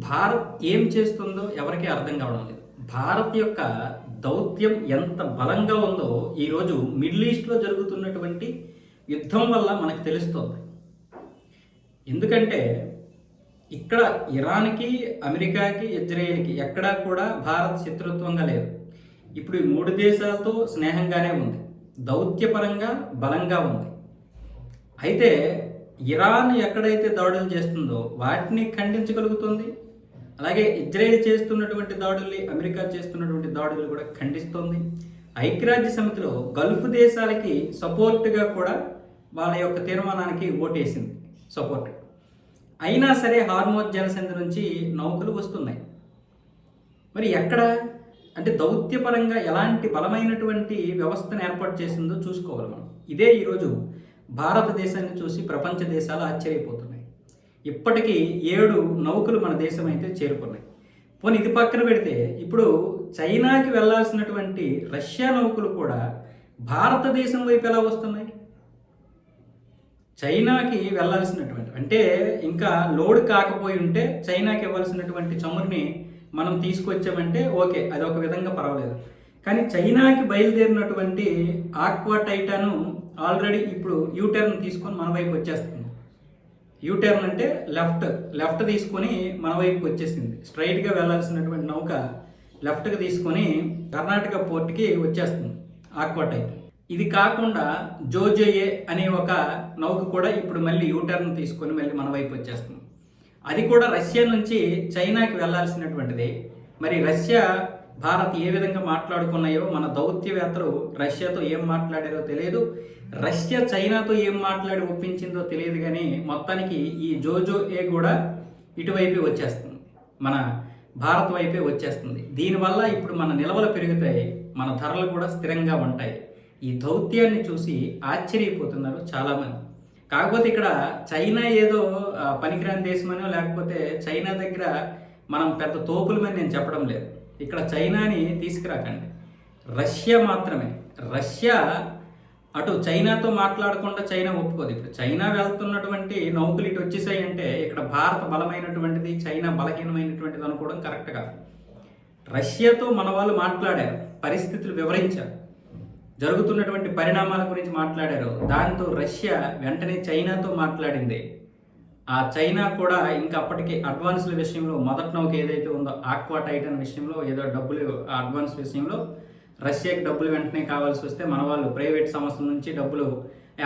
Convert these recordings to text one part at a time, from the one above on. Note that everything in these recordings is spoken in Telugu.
భారత్ ఏం చేస్తుందో ఎవరికీ అర్థం కావడం లేదు. భారత్ యొక్క దౌత్యం ఎంత బలంగా ఉందో ఈరోజు మిడిల్ ఈస్ట్‌లో జరుగుతున్నటువంటి యుద్ధం వల్ల మనకు తెలుస్తోంది. ఎందుకంటే ఇక్కడ ఇరాన్‌కి, అమెరికాకి, ఇజ్రాయెల్‌కి ఎక్కడా కూడా భారత్ శత్రుత్వంగా లేదు. ఇప్పుడు ఈ 3 దేశాలతో స్నేహంగానే ఉంది. దౌత్యపరంగా బలంగా ఉంది. అయితే ఇరాన్ ఎక్కడైతే దాడులు చేస్తుందో వాటిని ఖండించగలుగుతుంది. అలాగే ఇజ్రాయెల్ చేస్తున్నటువంటి దాడుల్ని, అమెరికా చేస్తున్నటువంటి దాడులు కూడా ఖండిస్తోంది. ఐక్యరాజ్య సమితిలో గల్ఫ్ దేశాలకి సపోర్ట్గా కూడా వాళ్ళ యొక్క తీర్మానానికి ఓటేసింది సపోర్ట్. అయినా సరే హార్మోజ్ జలసంధి నుంచి నౌకలు వస్తున్నాయి. మరి ఎక్కడ అంటే దౌత్యపరంగా ఎలాంటి బలమైనటువంటి వ్యవస్థను ఏర్పాటు చేసిందో చూసుకోవాలి మనం. ఇదే ఈరోజు భారతదేశాన్ని చూసి ప్రపంచ దేశాలు ఆశ్చర్యపోతున్నాయి. ఇప్పటికీ 7 నౌకలు మన దేశం అయితే చేరుకున్నాయి. పోనీ ఇది పక్కన పెడితే ఇప్పుడు చైనాకి వెళ్లాల్సినటువంటి రష్యా నౌకలు కూడా భారతదేశం వైపు ఎలా వస్తున్నాయి? చైనాకి వెళ్లాల్సినటువంటి అంటే ఇంకా లోడ్ కాకపోయి ఉంటే చైనాకి ఇవ్వాల్సినటువంటి చమురుని మనం తీసుకొచ్చామంటే ఓకే, అది ఒక విధంగా పర్వాలేదు. కానీ చైనాకి బయలుదేరినటువంటి ఆక్వా టైటాను ఆల్రెడీ ఇప్పుడు యూటర్న్ తీసుకొని మన వైపు వచ్చేస్తుంది. యూటర్న్ అంటే లెఫ్ట్ తీసుకొని మన వైపు వచ్చేసింది. స్ట్రైట్గా వెళ్ళాల్సినటువంటి నౌక లెఫ్ట్కి తీసుకొని కర్ణాటక పోర్ట్కి వచ్చేస్తుంది ఆక్వా టైటాన్. ఇది కాకుండా జోజోయే అనే ఒక నౌక కూడా ఇప్పుడు మళ్ళీ యూటర్న్ తీసుకొని మళ్ళీ మన వైపు వచ్చేస్తుంది. అది కూడా రష్యా నుంచి చైనాకి వెళ్లాల్సినటువంటిది. మరి రష్యా భారత్ ఏ విధంగా మాట్లాడుకున్నాయో మన దౌత్యవేత్తలు రష్యాతో ఏం మాట్లాడారో తెలియదు, రష్యా చైనాతో ఏం మాట్లాడి ఒప్పించిందో తెలియదు. కానీ మొత్తానికి ఈ జోజోయే కూడా ఇటువైపే వచ్చేస్తుంది, మన భారత్ వైపే వచ్చేస్తుంది. దీనివల్ల ఇప్పుడు మన నిల్వలు పెరుగుతాయి, మన ధరలు కూడా స్థిరంగా ఉంటాయి. ఈ దౌత్యాన్ని చూసి ఆశ్చర్యపోతున్నారు చాలామంది. కాకపోతే ఇక్కడ చైనా ఏదో పనికిరాని దేశమనో లేకపోతే చైనా దగ్గర మనం పెద్ద తోపులమని నేను చెప్పడం లేదు. ఇక్కడ చైనాని తీసుకురాకండి, రష్యా మాత్రమే. రష్యా అటు చైనాతో మాట్లాడకుండా చైనా ఒప్పుకోదు. ఇప్పుడు చైనా వెళ్తున్నటువంటి నౌకలు ఇటు వచ్చేసాయి అంటే ఇక్కడ భారత బలమైనటువంటిది, చైనా బలహీనమైనటువంటిది అనుకోవడం కరెక్ట్ కాదు. రష్యాతో మన వాళ్ళు మాట్లాడారు, పరిస్థితులు వివరించారు, జరుగుతున్నటువంటి పరిణామాల గురించి మాట్లాడారు. దాంతో రష్యా వెంటనే చైనాతో మాట్లాడింది. ఆ చైనా కూడా ఇంకా అప్పటికి అడ్వాన్స్ల విషయంలో మొదటి నౌక ఏదైతే ఉందో ఆక్వా టైటాన్ విషయంలో ఏదో డబ్బులు అడ్వాన్స్ విషయంలో రష్యాకి డబ్బులు వెంటనే కావాల్సి వస్తే మన వాళ్ళు ప్రైవేట్ సంస్థల నుంచి డబ్బులు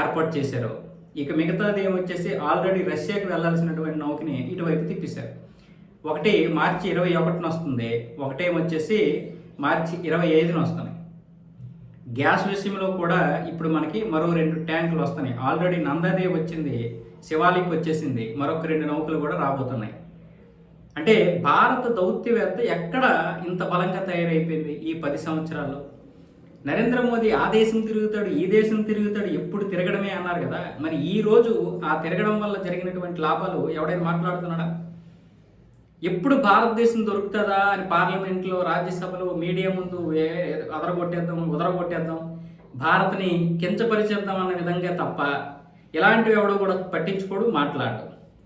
ఏర్పాటు చేశారు. ఇక మిగతాది ఏమొచ్చేసి ఆల్రెడీ రష్యాకి వెళ్లాల్సినటువంటి నౌకని ఇటువైపు తిప్పేశారు. ఒకటి మార్చి 21న వస్తుంది, ఒకటేమొచ్చేసి మార్చి 25న వస్తున్నాయి. గ్యాస్ విషయంలో కూడా ఇప్పుడు మనకి మరో 2 ట్యాంకులు వస్తున్నాయి. ఆల్రెడీ నందాదేవ్ వచ్చింది, శివాలిక్ వచ్చేసింది, మరొక 2 నౌకలు కూడా రాబోతున్నాయి. అంటే భారత దౌత్యవేత్త ఎక్కడ ఇంత బలంగా తయారైపోయింది ఈ 10 సంవత్సరాల్లో? నరేంద్ర మోదీ ఆ దేశం తిరుగుతాడు, ఈ దేశం తిరుగుతాడు, ఎప్పుడు తిరగడమే అన్నారు కదా. మరి ఈ రోజు ఆ తిరగడం వల్ల జరిగినటువంటి లాభాలు ఎవడైనా మాట్లాడుతున్నాడా? ఎప్పుడు భారతదేశం దొరుకుతుందా అని పార్లమెంట్లో, రాజ్యసభలో, మీడియా ముందు ఉదరగొట్టేద్దాం, భారత్ని కించపరిచేద్దాం అన్న విధంగా తప్ప ఇలాంటివి ఎవడో కూడా పట్టించుకోడు,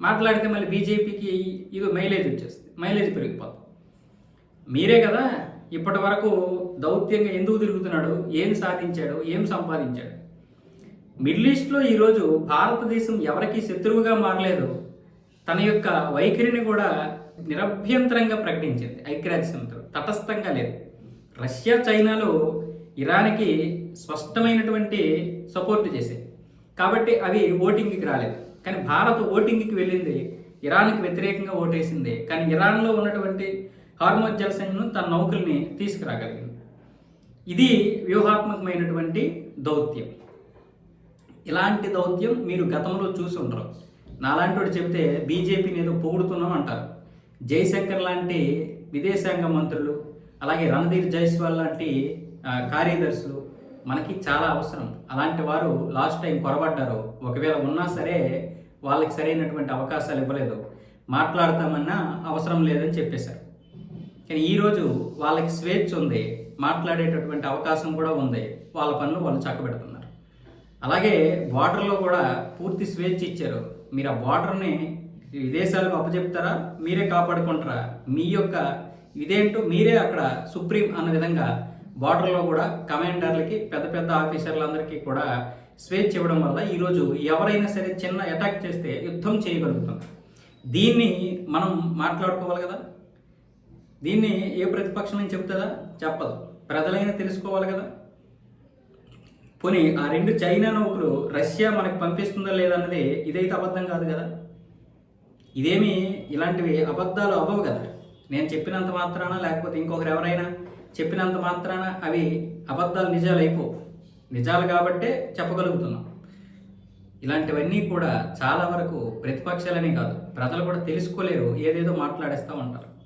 మాట్లాడితే మళ్ళీ బీజేపీకి ఇది మైలేజ్ వచ్చేస్తుంది, మైలేజ్ పెరిగిపోతుంది. మీరే కదా ఇప్పటి వరకు దౌత్యంగా ఎందుకు తిరుగుతున్నాడు, ఏం సాధించాడు, ఏం సంపాదించాడు? మిడిల్ ఈస్ట్లో ఈరోజు భారతదేశం ఎవరికి శత్రువుగా మారలేదు, తన యొక్క వైఖరిని కూడా నిరభ్యంతరంగా ప్రకటించింది ఐక్యరాజ్య సమితిలో, తటస్థంగా లేదు. రష్యా చైనాలో ఇరాన్కి స్పష్టమైనటువంటి సపోర్ట్ చేసేది కాబట్టి అవి ఓటింగ్కి రాలేదు. కానీ భారత్ ఓటింగ్కి వెళ్ళింది, ఇరాన్కి వ్యతిరేకంగా ఓటేసింది. కానీ ఇరాన్లో ఉన్నటువంటి హార్మోజ్ జలసంధిను తన నౌకల్ని తీసుకురాగలిగింది. ఇది వ్యూహాత్మకమైనటువంటి దౌత్యం. ఇలాంటి దౌత్యం మీరు గతంలో చూసి ఉండరు. నాలాంటి చెబితే బీజేపీని ఏదో పొగుడుతున్నాం అంటారు. జైశంకర్ లాంటి విదేశాంగ మంత్రులు, అలాగే రణధీర్ జైస్వాల్ లాంటి కార్యదర్శులు మనకి చాలా అవసరం. అలాంటి వారు లాస్ట్ టైం కొరబడ్డారు. ఒకవేళ ఉన్నా సరే వాళ్ళకి సరైనటువంటి అవకాశాలు ఇవ్వలేదు, మాట్లాడతామన్నా అవసరం లేదని చెప్పేశారు. కానీ ఈరోజు వాళ్ళకి స్వేచ్ఛ ఉంది, మాట్లాడేటటువంటి అవకాశం కూడా ఉంది, వాళ్ళ పనులు వాళ్ళు చక్కబెడుతున్నారు. అలాగే బార్డర్లో కూడా పూర్తి స్వేచ్ఛ ఇచ్చారు. మీరు ఆ బార్డర్ని ఈ విదేశాలకు అప్పచెప్తారా, మీరే కాపాడుకుంటారా, మీ యొక్క ఇదేంటో మీరే అక్కడ సుప్రీం అన్న విధంగా బార్డర్లో కూడా కమాండర్లకి పెద్ద పెద్ద ఆఫీసర్లందరికీ కూడా స్వేచ్ఛ ఇవ్వడం వల్ల ఈరోజు ఎవరైనా సరే చిన్న అటాక్ చేస్తే యుద్ధం చేయగలుగుతాం. దీన్ని మనం మాట్లాడుకోవాలి కదా. దీన్ని ఏ ప్రతిపక్షం అని చెప్తుందా? చెప్పదు. ప్రజలైనా తెలుసుకోవాలి కదా. పోనీ ఆ 2 చైనా నౌకలు రష్యా మనకు పంపిస్తుందా లేదన్నది ఇదైతే అబద్ధం కాదు కదా. ఇదేమి ఇలాంటివి అబద్ధాలు అవ్వవు కదా. నేను చెప్పినంత మాత్రాన లేకపోతే ఇంకొకరు ఎవరైనా చెప్పినంత మాత్రాన అవి అబద్ధాలు నిజాలు అయిపోవు. నిజాలు కాబట్టే చెప్పగలుగుతున్నాం. ఇలాంటివన్నీ కూడా చాలా వరకు ప్రతిపక్షాలనే కాదు, ప్రజలు కూడా తెలుసుకోలేరు, ఏదేదో మాట్లాడేస్తూ ఉంటారు.